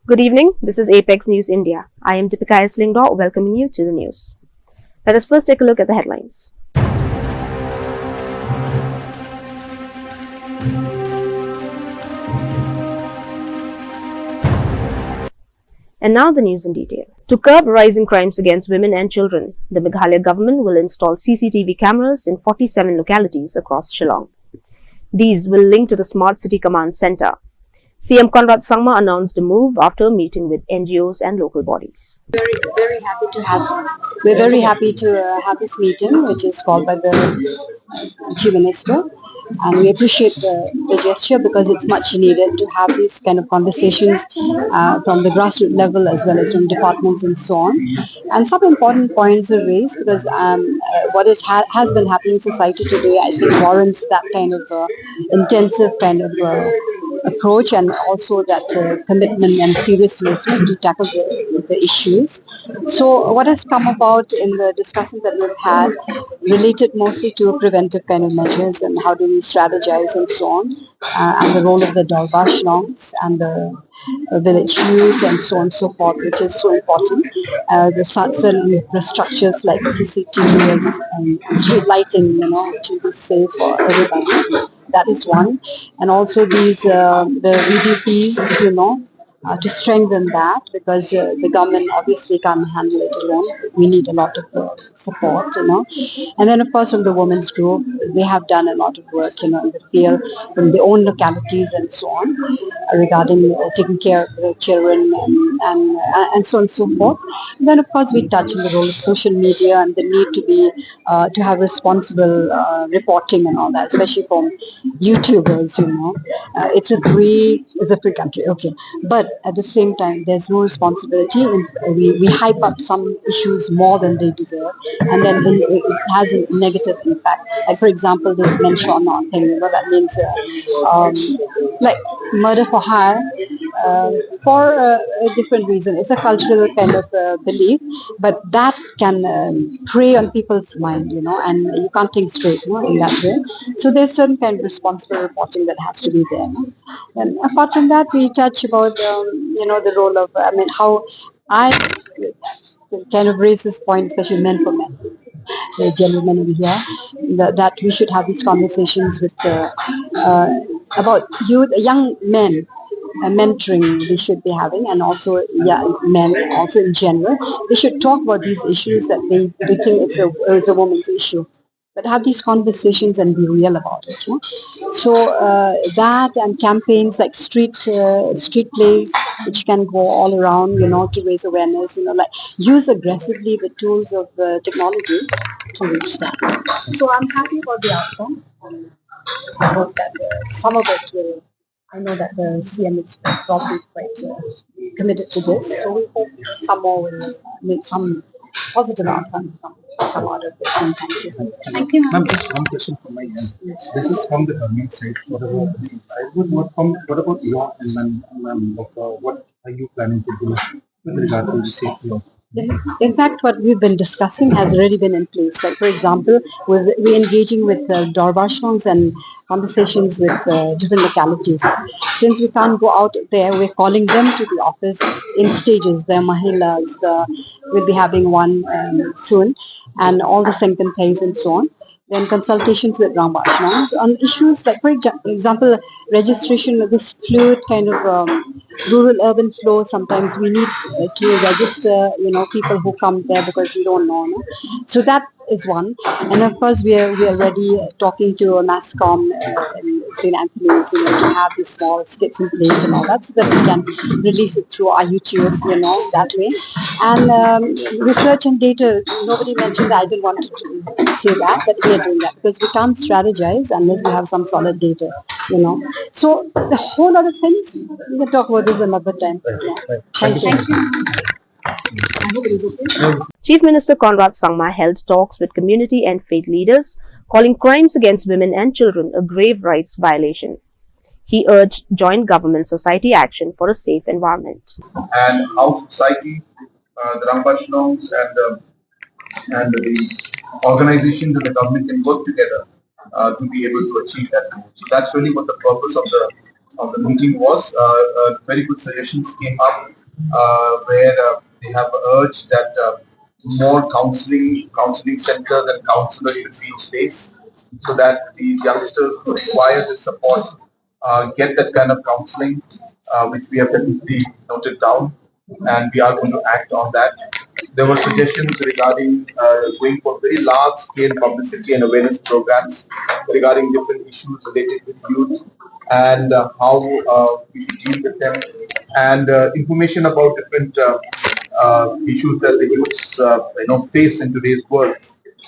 Good evening. This is Apex News India. I am Deepika Eslingdor, welcoming you to the news. Let us first take a look at the headlines. And now the news in detail. To curb rising crimes against women and children, the Meghalaya government will install CCTV cameras in 47 localities across Shillong. These will link to the Smart City Command Center. CM Conrad Sangma announced the move after a meeting with NGOs and local bodies. We're very happy to have this meeting, which is called by the Chief Minister, and we appreciate the gesture because it's much needed to have these kind of conversations from the grassroots level as well as from departments and so on. And some important points were raised because what has been happening in society today, I think, warrants that kind of intensive kind of approach and also that commitment and seriousness to tackle the issues. So what has come about in the discussions that we've had related mostly to preventive kind of measures and how do we strategize and so on, and the role of the Dalbashlongs and the village youth and so on and so forth, which is so important. The certain infrastructures like CCTV and street lighting, to be safe for everybody. That is one, and also these the VDPs, to strengthen that because the government obviously can't handle it alone. We need a lot of support, And then of course from the women's group, they have done a lot of work, in the field, from their own localities and so on, regarding taking care of the children and so on and so forth. And then of course we touch on the role of social media and the need to be to have responsible reporting and all that, especially from YouTubers. It's a free country, okay, but at the same time, there's no responsibility. We hype up some issues more than they deserve, and then it has a negative impact. Like, for example, this mention thing, that means like murder for hire. For a different reason. It's a cultural kind of belief, but that can prey on people's mind, and you can't think straight, in that way. So there's certain kind of responsible reporting that has to be there. And apart from that, we touch about, the role of, how I kind of raise this point, especially men for men. The gentlemen over here, that we should have these conversations with about youth, young men, mentoring we should be having, and also men also in general. They should talk about these issues that they think it's a woman's issue, but have these conversations and be real about it. So that and campaigns like street plays, which can go all around, to raise awareness, like use aggressively the tools of technology to reach that. So I'm happy about the outcome. I hope that some of it will. I know that the CM is probably quite committed to this, so we hope some more will make some positive outcomes come out of this. And thank you. Ma'am, just one question from my end. This is from the government side. What about the side? What about your and ma'am? What are you planning to do with regard to the safety of? In fact, what we've been discussing has already been in place. Like, for example, we're engaging with Dalbashlongs and conversations with different localities. Since we can't go out there, we're calling them to the office in stages. The Mahilas, we'll be having one soon, and all the Senkantais and so on. Then consultations with Dalbashlongs on issues like, for example, registration of this fluid kind of rural-urban flow. Sometimes we need to register, people who come there because we don't know. No? So that is one. And of course, we are already talking to a Masscom in St. Anthony's, to have the small skits in place and all that, so that we can release it through our YouTube, that way. And research and data, nobody mentioned that. I didn't want to say that, but we are doing that because we can't strategize unless we have some solid data, So the whole other things, we can talk about this another time. Yeah. Thank you. I hope it is okay. Chief Minister Conrad Sangma held talks with community and faith leaders, calling crimes against women and children a grave rights violation. He urged joint government-society action for a safe environment. And how society, the Dalbashlongs and the organizations of the government can work together to be able to achieve that goal. So that's really what the purpose of of the meeting was very good suggestions came up where they have urged that more counseling centers and counselors should be in place so that these youngsters who require this support get that kind of counseling, which we have definitely noted down, and we are going to act on that. There were suggestions regarding going for very large scale publicity and awareness programs regarding different issues related with youth and how we should deal with them, and information about different issues that the youths face in today's world.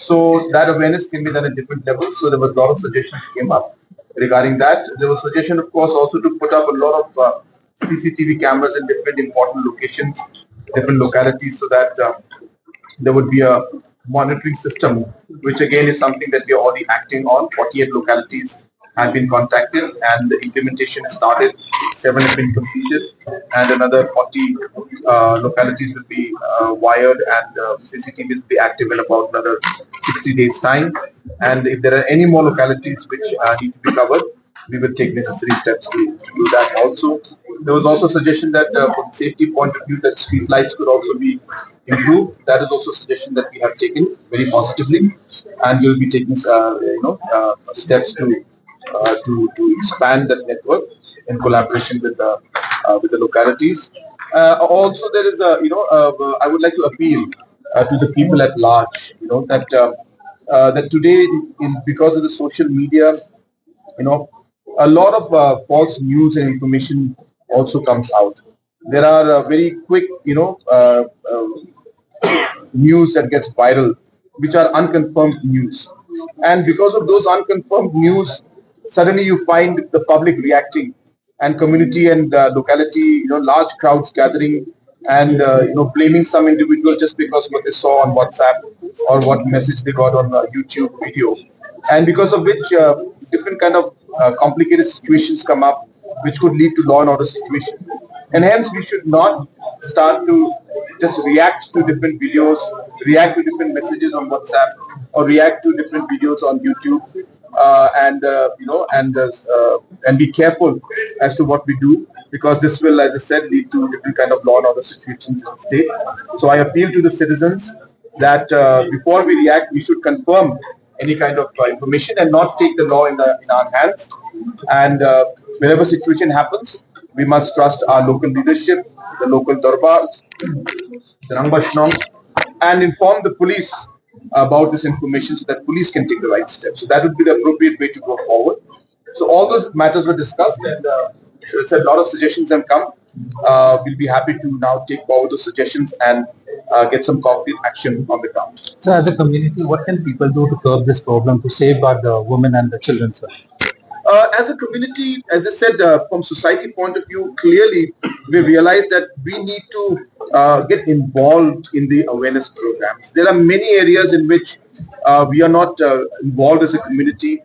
So that awareness can be done at different levels. So there was a lot of suggestions came up regarding that. There was suggestion, of course, also to put up a lot of CCTV cameras in different important locations, different localities, so that there would be a monitoring system, which again is something that we are already acting on. 48 localities have been contacted and the implementation has started. 7 have been completed and another 40 localities will be wired, and CCTVs will be active in about another 60 days time. And if there are any more localities which need to be covered, we will take necessary steps to do that also. There was also a suggestion that from safety point of view that street lights could also be improved. That is also a suggestion that we have taken very positively, and we will be taking steps to expand that network in collaboration with the localities. Also, there is I would like to appeal to the people at large. That today, because of the social media, a lot of false news and information also comes out. There are very quick, news that gets viral, which are unconfirmed news. And because of those unconfirmed news, suddenly you find the public reacting, and community and locality, large crowds gathering and blaming some individual just because what they saw on WhatsApp or what message they got on YouTube video, and because of which different kind of complicated situations come up, which could lead to law and order situation. And hence, we should not start to just react to different videos, react to different messages on WhatsApp, or react to different videos on YouTube, and be careful as to what we do, because this will, as I said, lead to different kind of law and order situations in the state. So I appeal to the citizens that before we react, we should confirm any kind of information and not take the law in our hands. And whenever situation happens, we must trust our local leadership, the local darbars, the Rangbashnongs, and inform the police about this information so that police can take the right steps. So that would be the appropriate way to go forward. So all those matters were discussed, and as I said, a lot of suggestions have come. We'll be happy to now take forward those suggestions and get some concrete action on the ground. So as a community, what can people do to curb this problem, to safeguard the women and the children, sir? As a community, as I said, from society point of view, clearly we realize that we need to get involved in the awareness programs. There are many areas in which we are not involved as a community,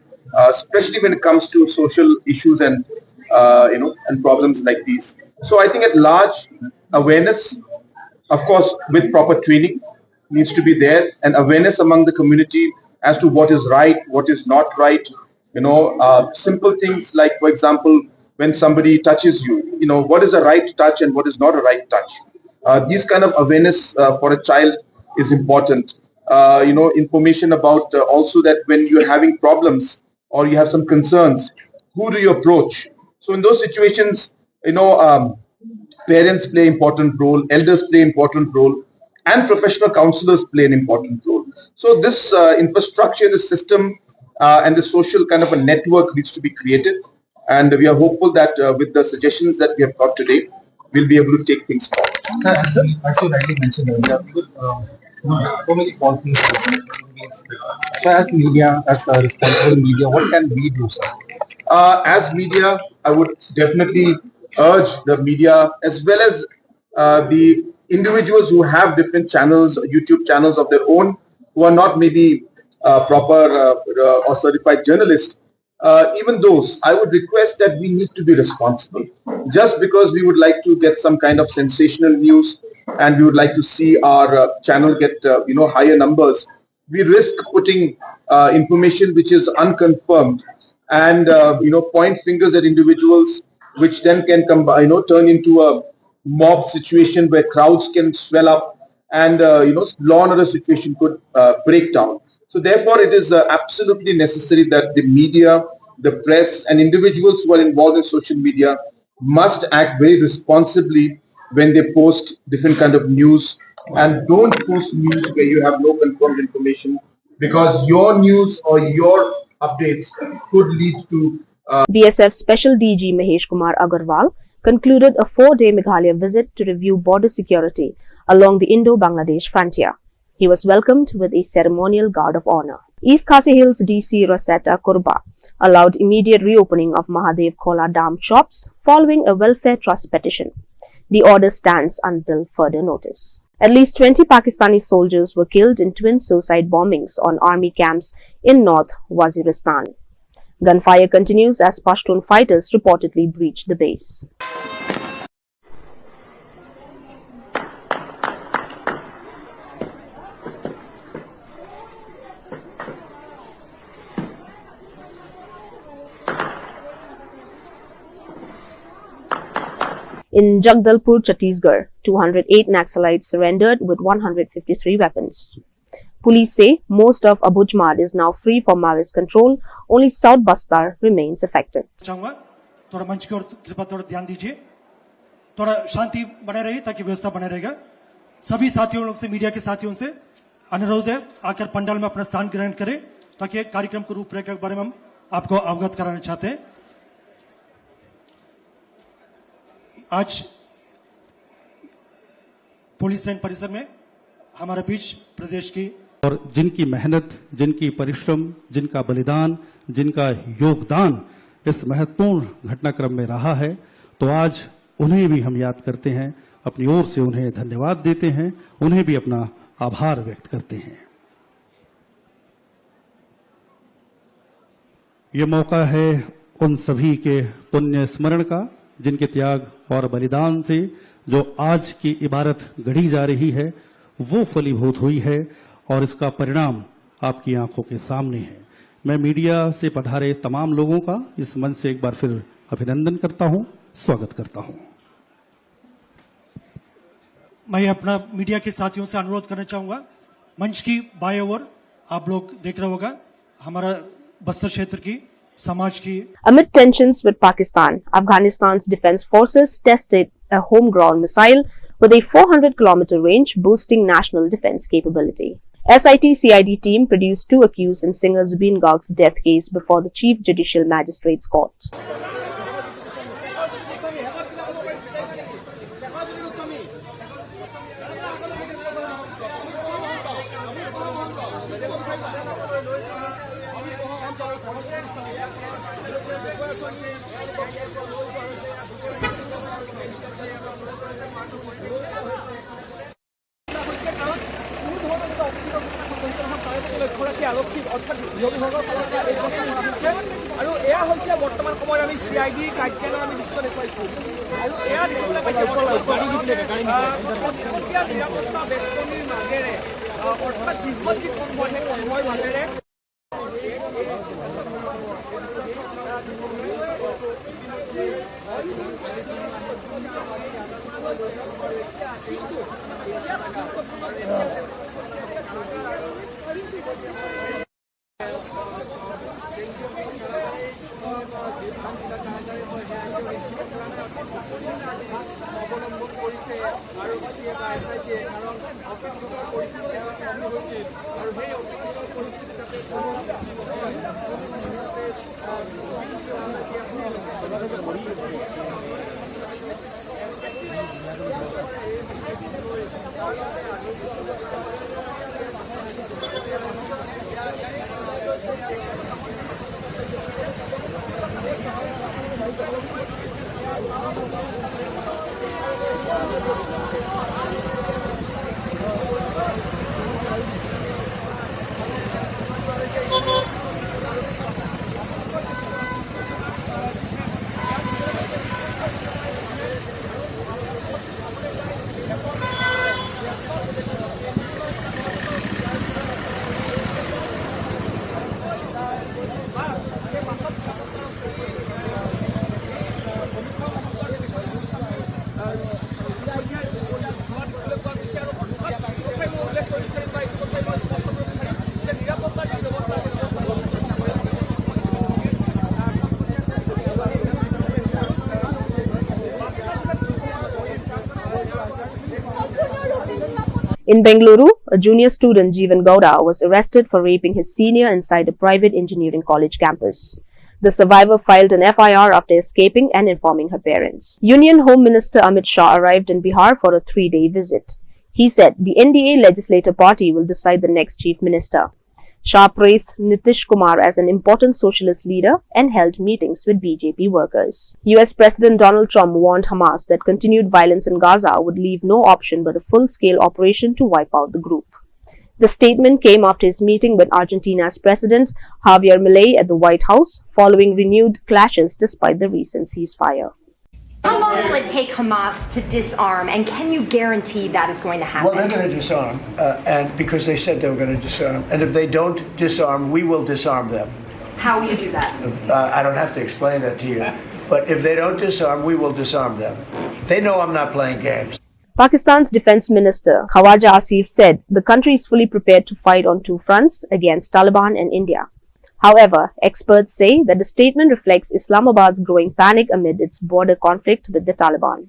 especially when it comes to social issues and and problems like these. So I think at large, awareness, of course, with proper training, needs to be there, and awareness among the community as to what is right, what is not right. Simple things like, for example, when somebody touches you, what is a right touch and what is not a right touch. These kind of awareness for a child is important. Information about also that when you're having problems or you have some concerns, who do you approach? So in those situations, parents play important role, elders play important role, and professional counselors play an important role. So this infrastructure, the system, and the social kind of a network needs to be created. And we are hopeful that with the suggestions that we have got today, we'll be able to take things forward. As you rightly mentioned earlier, so many policies. So as media, as a responsible media, what can we do, sir? As media, I would definitely urge the media as well as the individuals who have different channels, YouTube channels of their own, who are not maybe proper or certified journalists. Even those, I would request that we need to be responsible. Just because we would like to get some kind of sensational news and we would like to see our channel get higher numbers, we risk putting information which is unconfirmed and point fingers at individuals which then can come, turn into a mob situation where crowds can swell up and law and order situation could break down. So therefore, it is absolutely necessary that the media, the press, and individuals who are involved in social media must act very responsibly when they post different kind of news, and don't post news where you have no confirmed information, because your news or your updates could lead to BSF Special DG Mahesh Kumar Agarwal concluded a 4-day Meghalaya visit to review border security along the Indo-Bangladesh frontier. He was welcomed with a ceremonial guard of honor. East Khasi Hills DC Rosetta Kurba allowed immediate reopening of Mahadev Khola Dam shops following a welfare trust petition. The order stands until further notice. At least 20 Pakistani soldiers were killed in twin suicide bombings on army camps in North Waziristan. Gunfire continues as Pashtun fighters reportedly breached the base. In Jagdalpur, Chhattisgarh, 208 Naxalites surrendered with 153 weapons. Police say most of Abujmad is now free from Maoist control. Only South Bastar remains affected. थोड़ा मंच की ओर कृपा थोड़ा ध्यान दीजिए, थोड़ा शांति बने रही ताकि व्यवस्था बने रहेगा। सभी साथियों लोग से, मीडिया के साथियों से अनुरोध है आकर पंडाल में अपना स्थान ग्रहण करें ताकि कार्यक्रम को रूपरेखा के बारे में हम आपको अवगत कराना चाहते हैं। आज पुलिस लाइन परिसर में हमारे बीच प्रदेश की और जिनकी मेहनत, जिनकी परिश्रम, जिनका बलिदान, जिनका योगदान इस महत्वपूर्ण घटनाक्रम में रहा है, तो आज उन्हें भी हम याद करते हैं, अपनी ओर से उन्हें धन्यवाद देते हैं, उन्हें भी अपना आभार व्यक्त करते हैं। ये मौका है उन सभी के पुण्य स्मरण का जिनके त्याग और बलिदान से जो आज की इबारत गढ़ी जा रही है वो फलीभूत हुई है और इसका परिणाम आपकी आंखों के सामने है। मैं मीडिया से पधारे तमाम लोगों का इस मंच से एक बार फिर अभिनंदन करता हूं, स्वागत करता हूं। मैं अपना मीडिया के साथियों से अनुरोध करना चाहूंगा, मंच की बाएं ओर आप लोग देख रहे होगा हमारा बस्तर क्षेत्र की समाज की। Amid tensions with Pakistan, Afghanistan's defense forces tested a homegrown missile with a 400-kilometer range, boosting national defense capability. SIT-CID team produced 2 accused in singer Zubeen Garg's death case before the Chief Judicial Magistrates Court. আৰু এয়া হৈছে বৰ্তমান সময়ত আমি CID কাৰ্যালয় আমি দৃশ্য দেখুৱাইছো আৰু এয়া দেখিবলৈ পাইছে নিৰাপত্তা বেষ্টনীৰ মাজেৰে অৰ্থাৎ দীৰ্ঘদিন কনভয় মাজেৰে অৱলম্বন কৰিছে আৰু এটা SIT কাৰণ অপেক্ষাৰ পৰিস্থিতি হৈছিল আৰু সেই অপেক্ষাৰ পৰিস্থিতি যাতে In Bengaluru, a junior student, Jeevan Gowda, was arrested for raping his senior inside a private engineering college campus. The survivor filed an FIR after escaping and informing her parents. Union Home Minister Amit Shah arrived in Bihar for a 3-day visit. He said the NDA legislative party will decide the next chief minister. Shah praised Nitish Kumar as an important socialist leader and held meetings with BJP workers. US President Donald Trump warned Hamas that continued violence in Gaza would leave no option but a full-scale operation to wipe out the group. The statement came after his meeting with Argentina's President Javier Milei at the White House following renewed clashes despite the recent ceasefire. How long will it take Hamas to disarm, and can you guarantee that is going to happen? Well, they're going to disarm, and because they said they were going to disarm. And if they don't disarm, we will disarm them. How will you do that? I don't have to explain that to you. But if they don't disarm, we will disarm them. They know I'm not playing games. Pakistan's Defense Minister Khawaja Asif said the country is fully prepared to fight on two fronts against Taliban and India. However, experts say that the statement reflects Islamabad's growing panic amid its border conflict with the Taliban.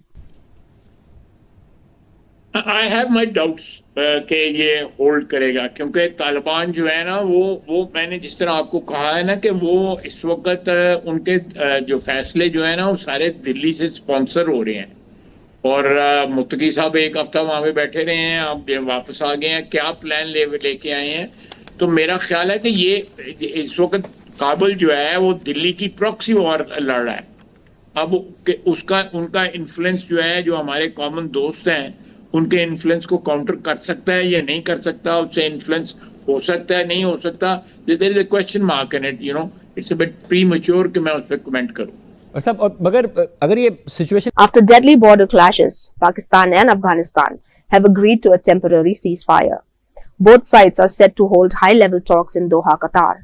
I have my doubts कि ये hold करेगा, क्योंकि तालिबान जो है ना वो मैंने जिस तरह आपको कहा है ना कि वो इस वक्त उनके जो फैसले जो है ना वो सारे दिल्ली से स्पॉन्सर हो रहे हैं और मुत्तकी साहब एक हफ्ता वहाँ पे बैठे रहे हैं, अब वापस आ गए हैं, क्या प्लान लेके आए हैं। तो मेरा ख्याल है कि ये इस वक्त काबुल जो है वो दिल्ली की प्रॉक्सी वॉर लड़ रहा है। अब उसका उनका इन्फ्लुएंस जो है, जो हमारे कॉमन दोस्त हैं उनके इन्फ्लुएंस को काउंटर कर सकता है या नहीं कर सकता, उससे इन्फ्लुएंस हो सकता है नहीं हो सकता, there is a question mark in it, you know, it's a bit premature कि मैं उस पर कमेंट करूं। मगर अगर ये situation After deadly border clashes, Pakistan and Afghanistan have agreed to a temporary ceasefire. Both sides are set to hold high-level talks in Doha, Qatar.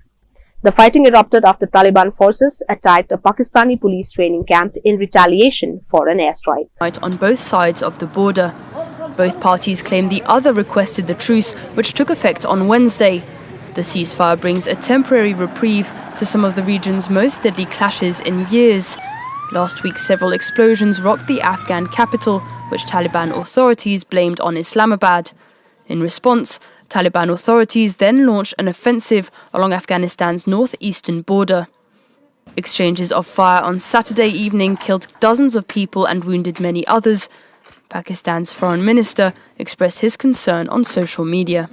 The fighting erupted after Taliban forces attacked a Pakistani police training camp in retaliation for an airstrike. On both sides of the border, both parties claim the other requested the truce, which took effect on Wednesday. The ceasefire brings a temporary reprieve to some of the region's most deadly clashes in years. Last week, several explosions rocked the Afghan capital, which Taliban authorities blamed on Islamabad. In response, Taliban authorities then launched an offensive along Afghanistan's northeastern border. Exchanges of fire on Saturday evening killed dozens of people and wounded many others. Pakistan's foreign minister expressed his concern on social media.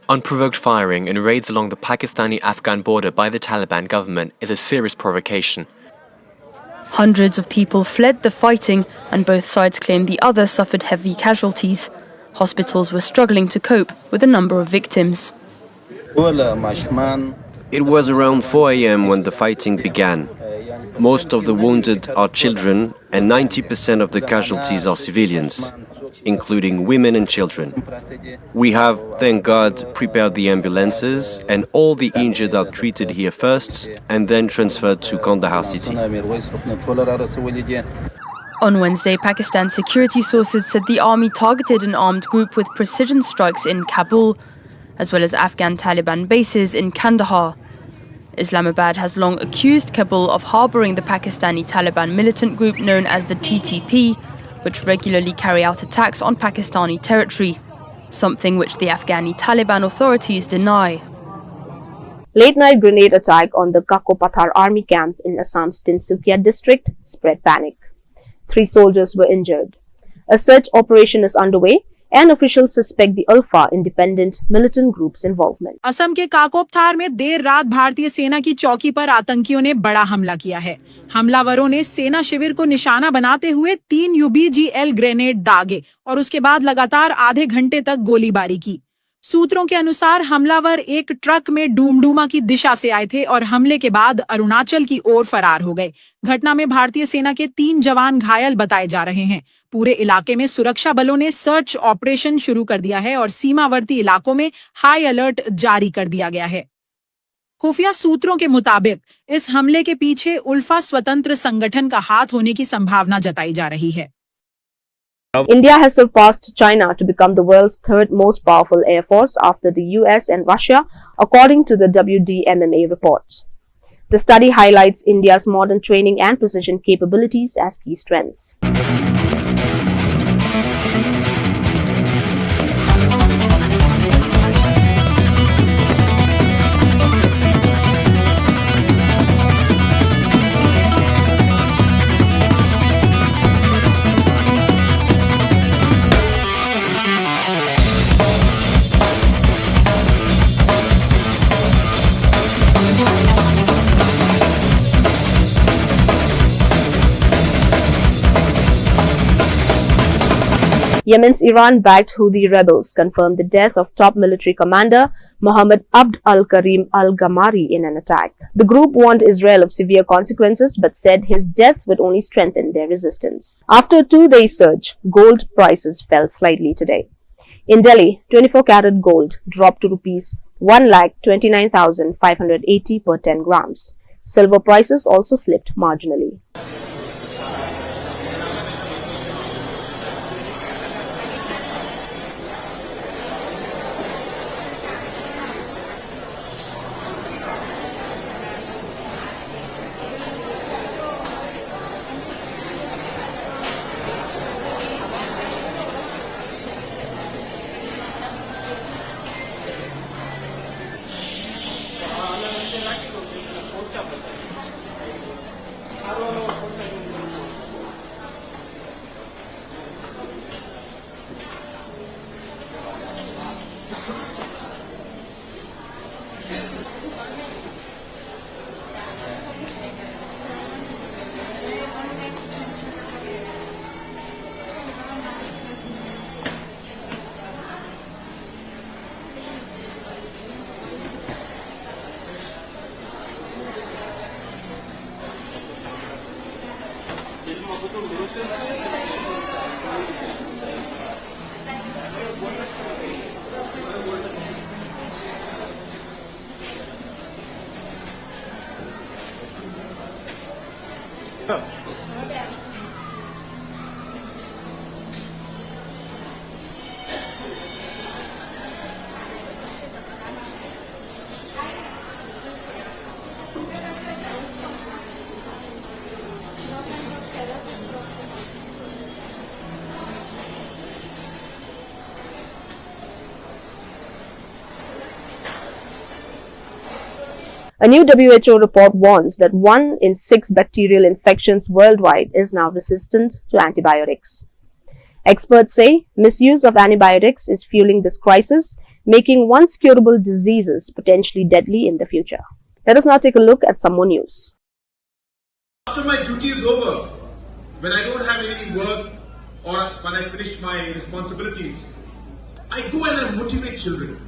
Unprovoked firing and raids along the Pakistani-Afghan border by the Taliban government is a serious provocation. Hundreds of people fled the fighting, and both sides claim the other suffered heavy casualties. Hospitals were struggling to cope with the number of victims. It was around 4 a.m. when the fighting began. Most of the wounded are children, and 90% of the casualties are civilians, including women and children. We have, thank God, prepared the ambulances, and all the injured are treated here first and then transferred to Kandahar city. On Wednesday, Pakistan security sources said the army targeted an armed group with precision strikes in Kabul, as well as Afghan Taliban bases in Kandahar. Islamabad has long accused Kabul of harboring the Pakistani Taliban militant group known as the TTP, which regularly carry out attacks on Pakistani territory, something which the Afghani Taliban authorities deny. Late-night grenade attack on the Kakopathar army camp in Assam's Tinsukia district spread panic. 3 soldiers were injured. A search operation is underway, and officials suspect the Ulfa independent militant group's involvement. Assam के काकोपथार में देर रात भारतीय सेना की चौकी पर आतंकियों ने बड़ा हमला किया है। हमलावरों ने सेना शिविर को निशाना बनाते हुए 3 UBGL ग्रेनेड दागे और उसके बाद लगातार आधे घंटे तक गोलीबारी की। सूत्रों के अनुसार हमलावर एक ट्रक में डूमडूमा की दिशा से आए थे और हमले के बाद अरुणाचल की ओर फरार हो गए। घटना में भारतीय सेना के 3 जवान घायल बताए जा रहे हैं। पूरे इलाके में सुरक्षा बलों ने सर्च ऑपरेशन शुरू कर दिया है और सीमावर्ती इलाकों में हाई अलर्ट जारी कर दिया गया है। खुफिया सूत्रों के मुताबिक इस हमले के पीछे उल्फा स्वतंत्र संगठन का हाथ होने की संभावना जताई जा रही है। India has surpassed China to become the world's 3rd most powerful air force after the US and Russia, according to the WDMMA report. The study highlights India's modern training and precision capabilities as key strengths. Yemen's Iran-backed Houthi rebels confirmed the death of top military commander Mohammed Abd al-Karim al-Gamari in an attack. The group warned Israel of severe consequences but said his death would only strengthen their resistance. After a 2-day surge, gold prices fell slightly today. In Delhi, 24-karat gold dropped to rupees 1,29,580 per 10 grams. Silver prices also slipped marginally. A new WHO report warns that 1 in 6 bacterial infections worldwide is now resistant to antibiotics. Experts say misuse of antibiotics is fueling this crisis, making once curable diseases potentially deadly in the future. Let us now take a look at some more news. After my duty is over, when I don't have any work or when I finish my responsibilities, I go and I motivate children.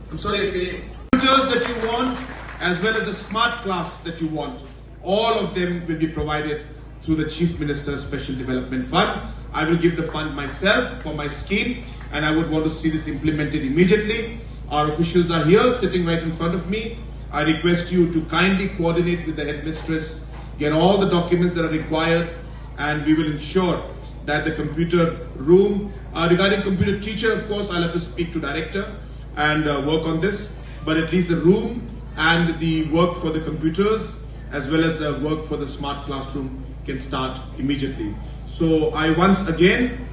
I'm sorry, okay. Computers that you want, as well as a smart class that you want, all of them will be provided through the Chief Minister's Special Development Fund. I will give the fund myself for my scheme, and I would want to see this implemented immediately. Our officials are here sitting right in front of me. I request you to kindly coordinate with the headmistress, get all the documents that are required, and we will ensure that the computer room, regarding computer teacher, of course, I'll have to speak to director and work on this, but at least the room and the work for the computers as well as the work for the smart classroom can start immediately. So I once again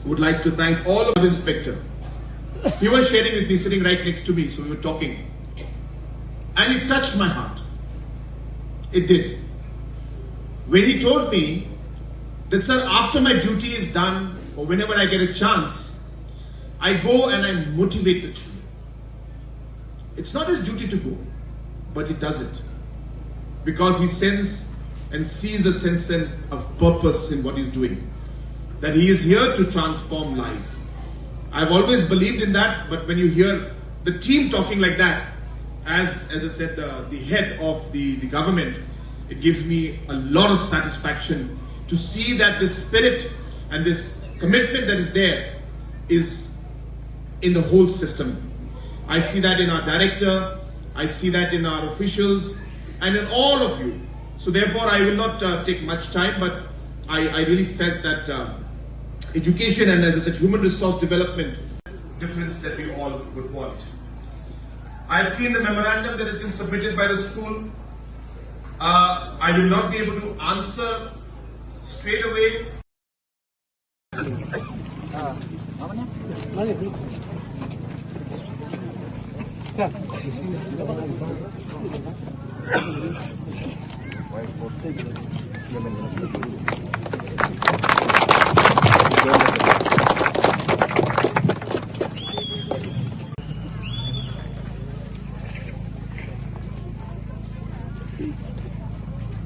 would like to thank all of the inspector. He was sharing with me, sitting right next to me, so we were talking. And it touched my heart. It did. When he told me that, sir, after my duty is done, or whenever I get a chance, I go and I motivate the children. It's not his duty to go, but he does it. Because he sends and sees a sense of purpose in what he's doing. That he is here to transform lives. I've always believed in that, but when you hear the team talking like that, as I said, the head of the government, it gives me a lot of satisfaction to see that this spirit and this commitment that is there is in the whole system. I see that in our director, I see that in our officials, and in all of you. So therefore, I will not take much time, but I really felt that education and, as I said, human resource development difference that we all would want. I've seen the memorandum that has been submitted by the school. I will not be able to answer straight away.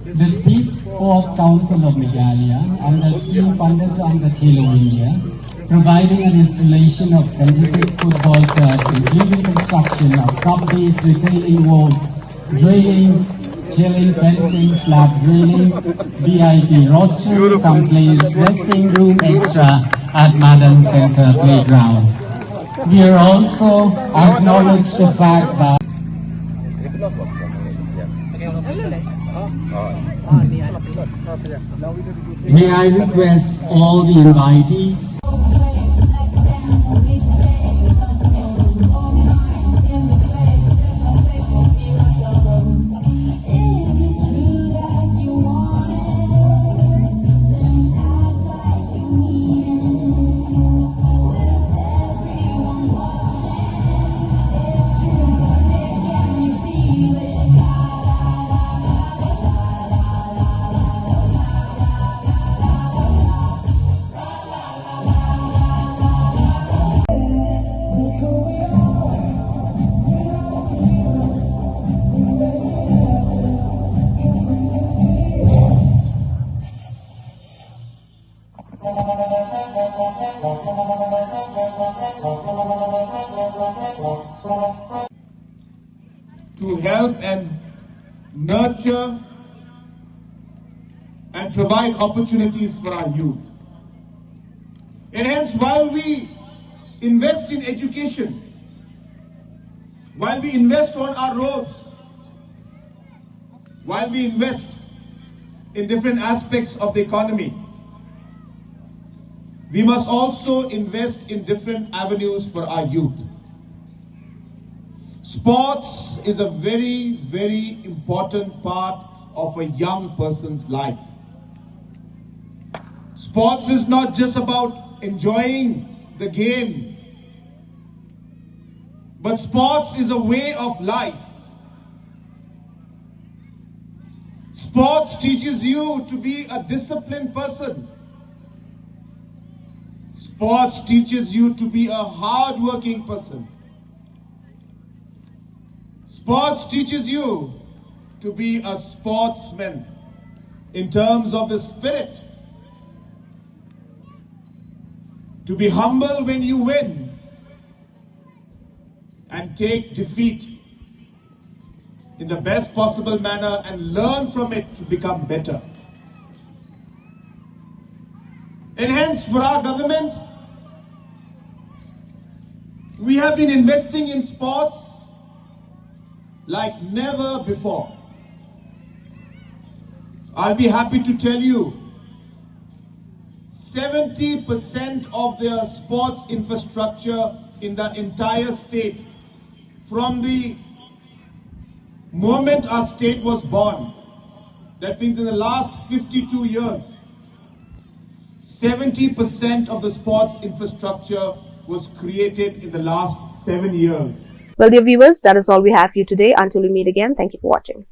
This speech Sport Council of Meghalaya and the scheme funded under Khelo India, providing an installation of conducive football turf, including construction of sub-base retaining wall, drilling, chilling, fencing, slab drilling, VIP rostering, complex dressing room extra at Madam Center Playground. We are also acknowledge the fact that may I request all the invitees to help and nurture and provide opportunities for our youth. And hence, while we invest in education, while we invest on our roads, while we invest in different aspects of the economy, we must also invest in different avenues for our youth. Sports is a very, very important part of a young person's life. Sports is not just about enjoying the game, but sports is a way of life. Sports teaches you to be a disciplined person. Sports teaches you to be a hard-working person. Sports teaches you to be a sportsman in terms of the spirit. To be humble when you win and take defeat in the best possible manner and learn from it to become better. And hence, for our government, we have been investing in sports like never before. I'll be happy to tell you, 70% of the sports infrastructure in the entire state, from the moment our state was born, that means in the last 52 years, 70% of the sports infrastructure was created in the last 7 years. Well, dear viewers, that is all we have for you today. Until we meet again, thank you for watching.